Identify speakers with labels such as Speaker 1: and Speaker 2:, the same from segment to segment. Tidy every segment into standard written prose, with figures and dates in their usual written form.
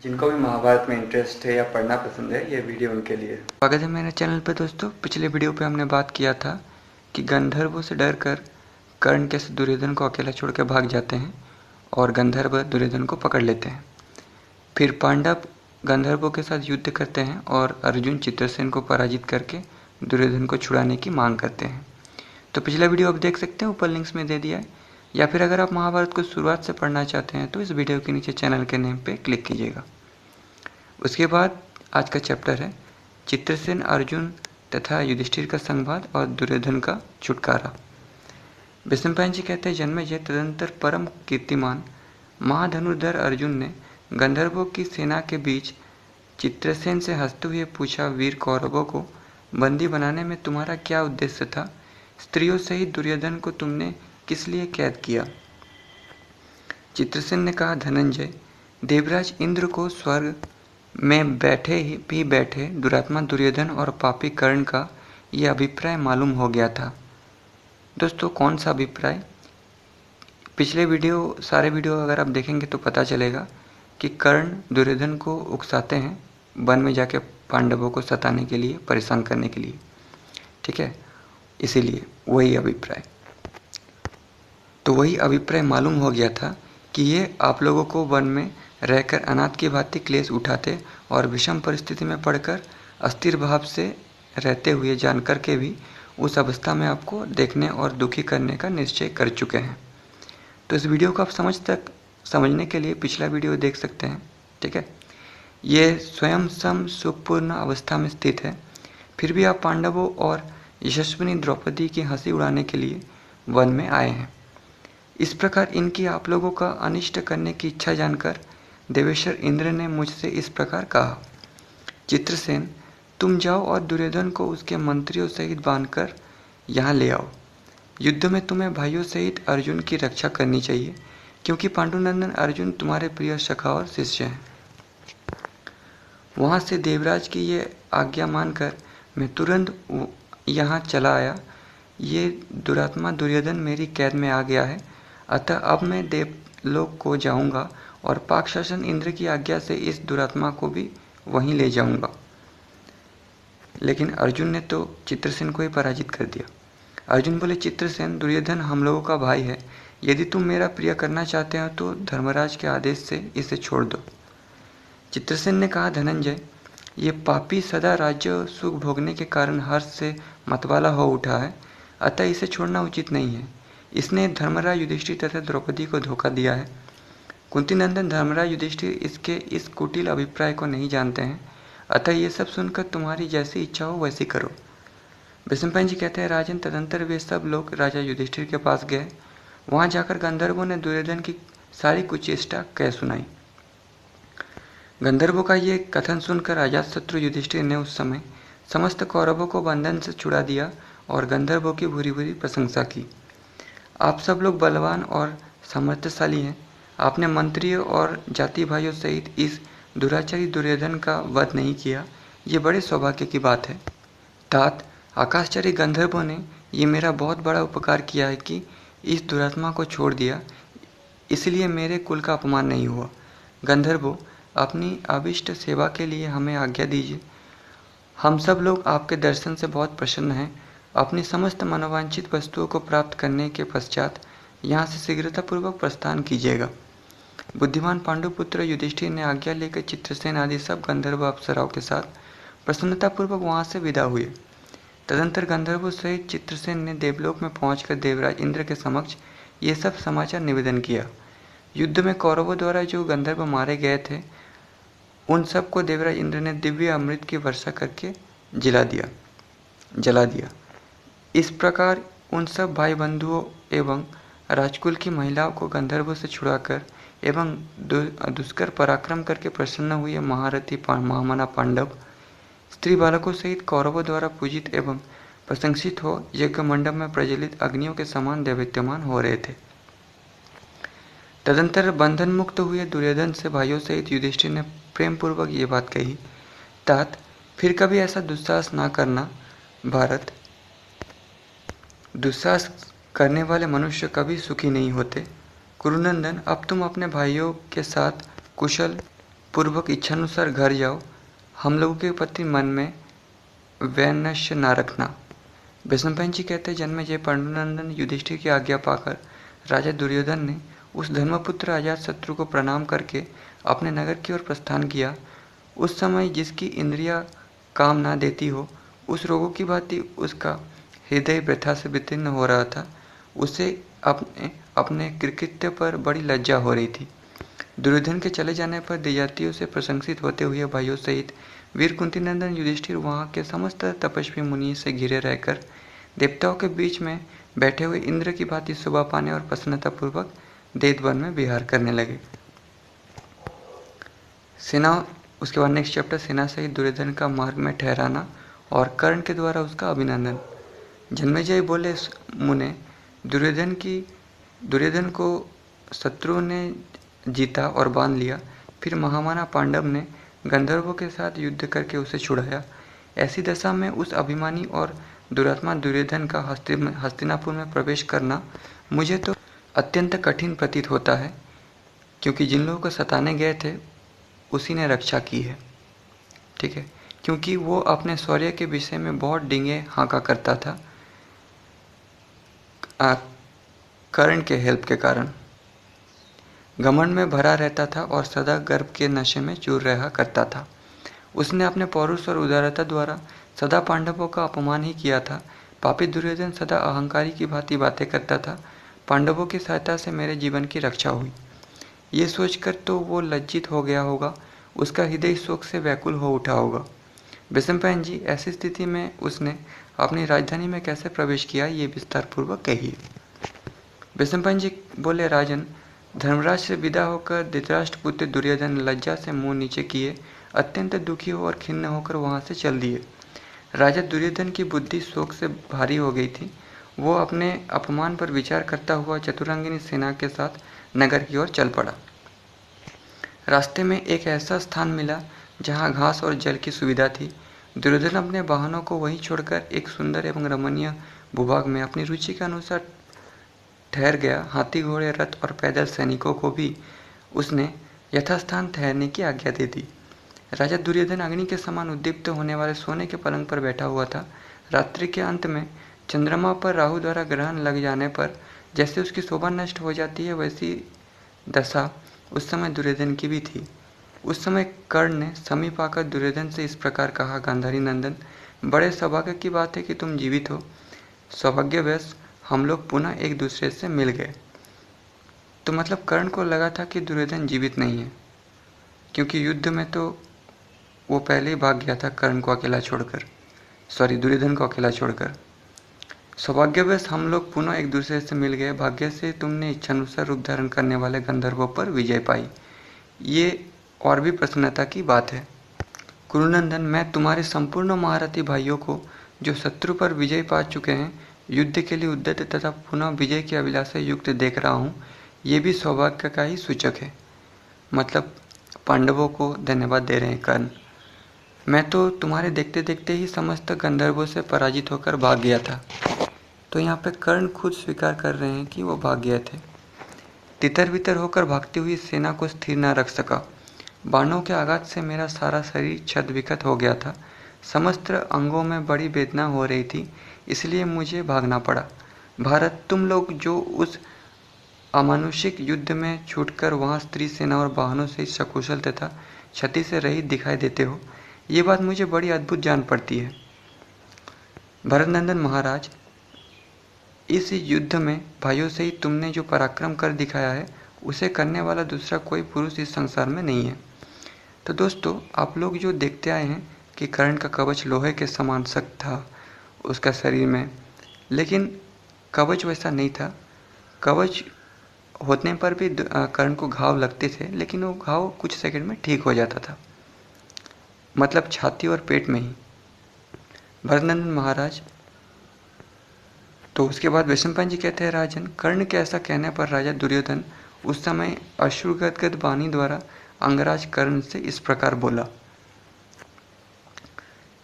Speaker 1: जिनको भी महाभारत में इंटरेस्ट है या पढ़ना पसंद है, ये वीडियो उनके लिए।
Speaker 2: स्वागत है मेरे चैनल पे दोस्तों। पिछले वीडियो पे हमने बात किया था कि गंधर्वों से डर कर कर्ण कैसे दुर्योधन को अकेला छोड़ कर भाग जाते हैं और गंधर्व दुर्योधन को पकड़ लेते हैं। फिर पांडव गंधर्वों के साथ युद्ध करते हैं और अर्जुन चित्रसेन को पराजित करके दुर्योधन को छुड़ाने की मांग करते हैं। तो पिछला वीडियो आप देख सकते हैं, ऊपर लिंक्स में दे दिया है, या फिर अगर आप महाभारत को शुरुआत से पढ़ना चाहते हैं तो इस वीडियो के नीचे चैनल के नेम पे क्लिक कीजिएगा। उसके बाद आज का चैप्टर है चित्रसेन, अर्जुन तथा युधिष्ठिर का संवाद और दुर्योधन का छुटकारा। विष्णुपायन जी कहते हैं, जन्मेजय तदंतर परम कीर्तिमान महाधनुर्धर अर्जुन ने गंधर्वों की सेना के बीच चित्रसेन से हंसते हुए पूछा, वीर कौरवों को बंदी बनाने में तुम्हारा क्या उद्देश्य था? स्त्रियों सहित दुर्योधन को तुमने किस लिए कैद किया? चित्रसेन ने कहा, धनंजय, देवराज इंद्र को स्वर्ग में बैठे दुरात्मा दुर्योधन और पापी कर्ण का यह अभिप्राय मालूम हो गया था। दोस्तों, कौन सा अभिप्राय? पिछले सारे वीडियो अगर आप देखेंगे तो पता चलेगा कि कर्ण दुर्योधन को उकसाते हैं वन में जाके पांडवों को सताने के लिए, परेशान करने के लिए। ठीक है, इसीलिए वही अभिप्राय। तो वही अभिप्राय मालूम हो गया था कि ये आप लोगों को वन में रहकर अनाथ की भांति क्लेश उठाते और विषम परिस्थिति में पड़कर अस्थिर भाव से रहते हुए जानकर के भी उस अवस्था में आपको देखने और दुखी करने का निश्चय कर चुके हैं। तो इस वीडियो को आप समझने के लिए पिछला वीडियो देख सकते हैं। ठीक है, ये स्वयं सम सुखपूर्ण अवस्था में स्थित है, फिर भी आप पांडवों और यशस्विनी द्रौपदी की हंसी उड़ाने के लिए वन में आए हैं। इस प्रकार इनकी आप लोगों का अनिष्ट करने की इच्छा जानकर देवेश्वर इंद्र ने मुझसे इस प्रकार कहा, चित्रसेन, तुम जाओ और दुर्योधन को उसके मंत्रियों सहित बांधकर यहाँ ले आओ। युद्ध में तुम्हें भाइयों सहित अर्जुन की रक्षा करनी चाहिए, क्योंकि पांडुनंदन अर्जुन तुम्हारे प्रिय सखा और शिष्य हैं। वहाँ से देवराज की ये आज्ञा मानकर मैं तुरंत यहाँ चला आया। ये दुरात्मा दुर्योधन मेरी कैद में आ गया है, अतः अब मैं देवलोक को जाऊंगा और पाक शासन इंद्र की आज्ञा से इस दुरात्मा को भी वहीं ले जाऊंगा। लेकिन अर्जुन ने तो चित्रसेन को ही पराजित कर दिया। अर्जुन बोले, चित्रसेन, दुर्योधन हम लोगों का भाई है, यदि तुम मेरा प्रिय करना चाहते हो तो धर्मराज के आदेश से इसे छोड़ दो। चित्रसेन ने कहा, धनंजय, ये पापी सदा राज्य सुख भोगने के कारण हर्ष से मतवाला हो उठा है, अतः इसे छोड़ना उचित नहीं है। इसने धर्मराज, युधिष्ठिर तथा द्रौपदी को धोखा दिया है। कुंती नंदन धर्मराज युधिष्ठिर इसके इस कुटिल अभिप्राय को नहीं जानते हैं, अतः ये सब सुनकर तुम्हारी जैसी इच्छा हो वैसी करो। विष्णुपायन जी कहते हैं, राजन, तदंतर वे सब लोग राजा युधिष्ठिर के पास गए। वहां जाकर गंधर्वों ने दुर्योधन की सारी कुचेष्टा कह सुनाई। गंधर्वों का ये कथन सुनकर अजातशत्रु युधिष्ठिर ने उस समय समस्त कौरवों को बंधन से छुड़ा दिया और गंधर्वों की भूरी भूरी प्रशंसा की। आप सब लोग बलवान और सामर्थ्यशाली हैं। आपने मंत्रियों और जाति भाइयों सहित इस दुराचारी दुर्योधन का वध नहीं किया, ये बड़े सौभाग्य की बात है। तात, आकाशचारी गंधर्वों ने ये मेरा बहुत बड़ा उपकार किया है कि इस दुरात्मा को छोड़ दिया, इसलिए मेरे कुल का अपमान नहीं हुआ। गंधर्वों, अपनी अभिष्ट सेवा के लिए हमें आज्ञा दीजिए। हम सब लोग आपके दर्शन से बहुत प्रसन्न हैं। अपनी समस्त मनोवांछित वस्तुओं को प्राप्त करने के पश्चात यहाँ से शीघ्रतापूर्वक प्रस्थान कीजिएगा। बुद्धिमान पांडुपुत्र युधिष्ठिर ने आज्ञा लेकर चित्रसेन आदि सब गंधर्व अप्सराओं के साथ प्रसन्नतापूर्वक वहाँ से विदा हुए। तदंतर गंधर्वों सहित चित्रसेन ने देवलोक में पहुंचकर देवराज इंद्र के समक्ष ये सब समाचार निवेदन किया। युद्ध में कौरवों द्वारा जो गंधर्व मारे गए थे, उन सब को देवराज इंद्र ने दिव्य अमृत की वर्षा करके जला दिया। इस प्रकार उन सब भाई बंधुओं एवं राजकुल की महिलाओं को गंधर्वों से छुड़ाकर एवं दुष्कर पराक्रम करके प्रसन्न हुए महारथी महामना पांडव स्त्री बालकों सहित कौरवों द्वारा पूजित एवं प्रशंसित हो यज्ञ मंडप में प्रज्वलित अग्नियों के समान दैवत्यमान हो रहे थे। तदंतर बंधन मुक्त हुए दुर्योधन से भाइयों सहित युधिष्ठिर ने प्रेम पूर्वक ये बात कही, तात, फिर कभी ऐसा दुस्साहस ना करना। भारत, दुस्साहस करने वाले मनुष्य कभी सुखी नहीं होते। कुरुनंदन, अब तुम अपने भाइयों के साथ कुशल पूर्वक इच्छानुसार घर जाओ, हम लोगों के प्रति मन में वैनश्य न रखना। वैशंपायन जी कहते हैं, जन्मेजय पांडुनंदन युधिष्ठिर की आज्ञा पाकर राजा दुर्योधन ने उस धर्मपुत्र अजातशत्रु को प्रणाम करके अपने नगर की ओर प्रस्थान किया। उस समय जिसकी इंद्रियां काम ना देती हो, उस रोगों की भांति उसका हृदय व्यथा से वितीर्ण हो रहा था। उसे अपने कृत्य पर बड़ी लज्जा हो रही थी। दुर्योधन के चले जाने पर द्विजातियों से प्रशंसित होते हुए भाइयों सहित वीर कुंतीनंदन युधिष्ठिर वहां के समस्त तपस्वी मुनि से घिरे रहकर देवताओं के बीच में बैठे हुए इंद्र की भांति शोभा पाने और प्रसन्नतापूर्वक देववन में विहार करने लगे। सेना उसके बाद नेक्स्ट चैप्टर, सेना सहित दुर्योधन का मार्ग में ठहराना और कर्ण के द्वारा उसका अभिनंदन। जन्मेजय बोले, मुने, दुर्योधन को शत्रु ने जीता और बांध लिया। फिर महामाना पांडव ने गंधर्वों के साथ युद्ध करके उसे छुड़ाया। ऐसी दशा में उस अभिमानी और दुरात्मा दुर्योधन का हस्तिनापुर में प्रवेश करना मुझे तो अत्यंत कठिन प्रतीत होता है, क्योंकि जिन लोगों को सताने गए थे उसी ने रक्षा की है। ठीक है, क्योंकि वो अपने शौर्य के विषय में बहुत डिंगे हाँका करता था कर्ण के हेल्प के कारण। घमंड में भरा रहता था और सदा गर्व के नशे में चूर रहा करता था। उसने अपने पौरुष और उदारता द्वारा सदा पांडवों का अपमान ही किया था। पापी दुर्योधन सदा अहंकारी की भांति बातें करता था। पांडवों की सहायता से मेरे जीवन की रक्षा हुई, ये सोचकर तो वो लज्जित हो गया होगा, उसका हृदय शोक से व्याकुल हो उठा होगा। वैशंपायन जी, ऐसी स्थिति में उसने अपनी राजधानी में कैसे प्रवेश किया, ये विस्तार पूर्वक कहिए। वैशंपायन जी बोले, राजन, धर्मराज से विदा होकर धृतराष्ट्र पुत्र दुर्योधन लज्जा से मुंह नीचे किए अत्यंत दुखी हो और खिन्न होकर वहां से चल दिए। राजा दुर्योधन की बुद्धि शोक से भारी हो गई थी। वो अपने अपमान पर विचार करता हुआ चतुरंगिनी सेना के साथ नगर की ओर चल पड़ा। रास्ते में एक ऐसा स्थान मिला जहां घास और जल की सुविधा थी। दुर्योधन अपने वाहनों को वहीं छोड़कर एक सुंदर एवं रमणीय भूभाग में अपनी रुचि के अनुसार ठहर गया। हाथी, घोड़े, रथ और पैदल सैनिकों को भी उसने यथास्थान ठहरने की आज्ञा दे दी। राजा दुर्योधन अग्नि के समान उद्दीप्त होने वाले सोने के पलंग पर बैठा हुआ था। रात्रि के अंत में चंद्रमा पर राहु द्वारा ग्रहण लग जाने पर जैसे उसकी शोभा नष्ट हो जाती है, वैसी दशा उस समय दुर्योधन की भी थी। उस समय कर्ण ने समीप आकर दुर्योधन से इस प्रकार कहा, गांधारी नंदन, बड़े सौभाग्य की बात है कि तुम जीवित हो। सौभाग्यवश हम लोग पुनः एक दूसरे से मिल गए। तो मतलब कर्ण को लगा था कि दुर्योधन जीवित नहीं है, क्योंकि युद्ध में तो वो पहले ही भाग गया था कर्ण को अकेला छोड़कर, दुर्योधन को अकेला छोड़कर। सौभाग्यवश हम लोग पुनः एक दूसरे से मिल गए। भाग्य से तुमने इच्छानुसार रूप धारण करने वाले गंधर्वों पर विजय पाई, ये और भी प्रसन्नता की बात है। कुरुनंदन, मैं तुम्हारे संपूर्ण महारथी भाइयों को जो शत्रु पर विजय पा चुके हैं, युद्ध के लिए उद्यत तथा पुनः विजय की अभिलाषा युक्त देख रहा हूँ। ये भी सौभाग्य का ही सूचक है। मतलब पांडवों को धन्यवाद दे रहे हैं कर्ण। मैं तो तुम्हारे देखते देखते ही समस्त गंधर्वों से पराजित होकर भाग गया था। तो यहाँ पे कर्ण खुद स्वीकार कर रहे हैं कि वो भाग गए थे। तितर बितर होकर भागती हुई सेना को स्थिर न रख सका। बाणों के आघात से मेरा सारा शरीर छद विखत हो गया था। समस्त अंगों में बड़ी वेदना हो रही थी, इसलिए मुझे भागना पड़ा। भारत, तुम लोग जो उस अमानुषिक युद्ध में छूटकर वहां स्त्री सेना और वाहनों से सकुशल तथा क्षति से रहित दिखाई देते हो, ये बात मुझे बड़ी अद्भुत जान पड़ती है। भरतनंदन महाराज, इस युद्ध में भाइयों से ही तुमने जो पराक्रम कर दिखाया है, उसे करने वाला दूसरा कोई पुरुष इस संसार में नहीं है। तो दोस्तों, आप लोग जो देखते आए हैं कि कर्ण का कवच लोहे के समान सख्त था उसका शरीर में, लेकिन कवच वैसा नहीं था। कवच होने पर भी कर्ण को घाव लगते थे, लेकिन वो घाव कुछ सेकंड में ठीक हो जाता था, मतलब छाती और पेट में ही। भरतनंदन महाराज, तो उसके बाद वैशंपायन जी कहते हैं, राजन, कर्ण के ऐसा कहने पर राजा दुर्योधन उस समय अश्रुगदगद वाणी द्वारा अंगराज कर्ण से इस प्रकार बोला।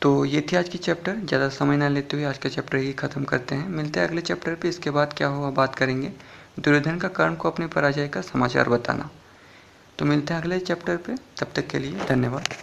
Speaker 2: तो ये थी आज की चैप्टर। ज़्यादा समय ना लेते हुए आज का चैप्टर ही खत्म करते हैं। मिलते हैं अगले चैप्टर पे। इसके बाद क्या हुआ बात करेंगे। दुर्योधन का कर्ण को अपनी पराजय का समाचार बताना। तो तो मिलते हैं अगले चैप्टर पे, तब तक के लिए धन्यवाद।